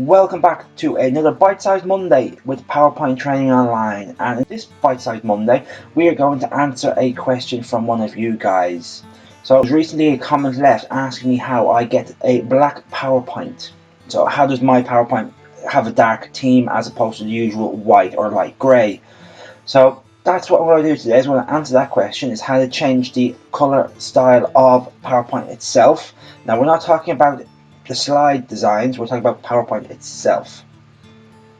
Welcome back to another Bite-Sized Monday with PowerPoint Training Online, and in this Bite-Sized Monday we are going to answer a question from one of you guys. So there was recently a comment left asking me how I get a black PowerPoint. So how does my PowerPoint have a dark theme as opposed to the usual white or light grey? So that's what we're going to do today. Is we're going to answer that question, is how to change the colour style of PowerPoint itself. Now we're not talking about the slide designs, we're talking about PowerPoint itself.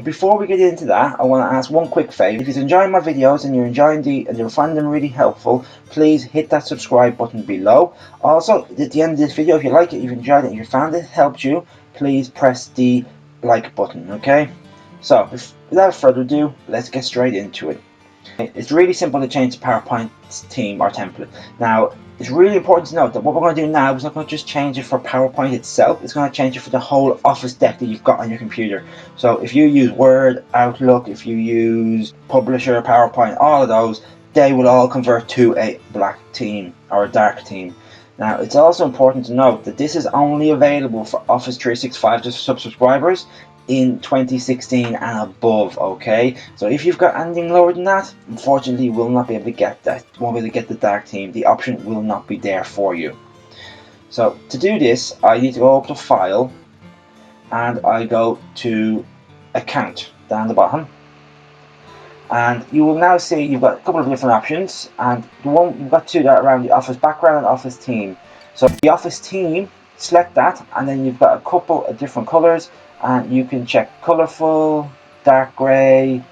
Before we get into that, I want to ask one quick favour. If you're enjoying my videos and you're finding them really helpful, please hit that subscribe button below. Also, at the end of this video, if you like it, you've enjoyed it, and you found it helped you, please press the like button, okay? So, without further ado, let's get straight into it. It's really simple to change the PowerPoint theme or template. Now, it's really important to note that what we're going to do now is not going to just change it for PowerPoint itself, it's going to change it for the whole Office deck that you've got on your computer. So if you use Word, Outlook, if you use Publisher, PowerPoint, all of those, they will all convert to a black theme or a dark theme. Now, it's also important to note that this is only available for Office 365 subscribers in 2016 and above, okay? So if you've got anything lower than that, unfortunately you will not be able to get that. You won't be able to get the dark theme. The option will not be there for you. So to do this, I need to go up to File, and I go to Account down the bottom. And you will now see you've got a couple of different options, and the one you've got two that are around the Office background and Office theme. So the Office theme, select that, and then you've got a couple of different colors, and you can check colorful, dark gray,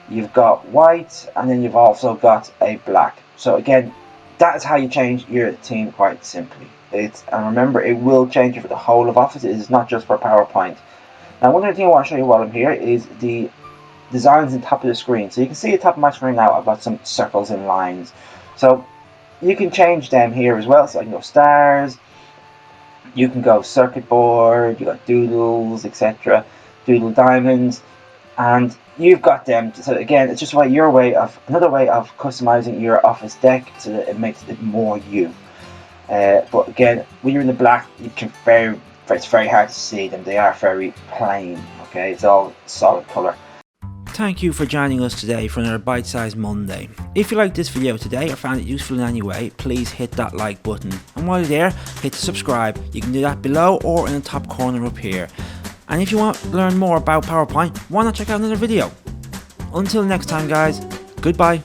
you've got white, and then you've also got a black. So again, that is how you change your theme quite simply. And remember, it will change it for the whole of Office. It is not just for PowerPoint. Now, one other thing I want to show you while I'm here is the designs on top of the screen. So you can see at the top of my screen now I've got some circles and lines. So you can change them here as well. So I can go stars, you can go circuit board, you got doodles, etc., doodle diamonds, and you've got them. So again, it's just another way of customizing your Office deck so that it makes it more you. But again, when you're in the black, it's very hard to see them. They are very plain. Okay, it's all solid color. Thank you for joining us today for another Bite-Sized Monday. If you liked this video today or found it useful in any way, please hit that like button. And while you're there, hit subscribe. You can do that below or in the top corner up here. And if you want to learn more about PowerPoint, why not check out another video? Until next time guys, goodbye.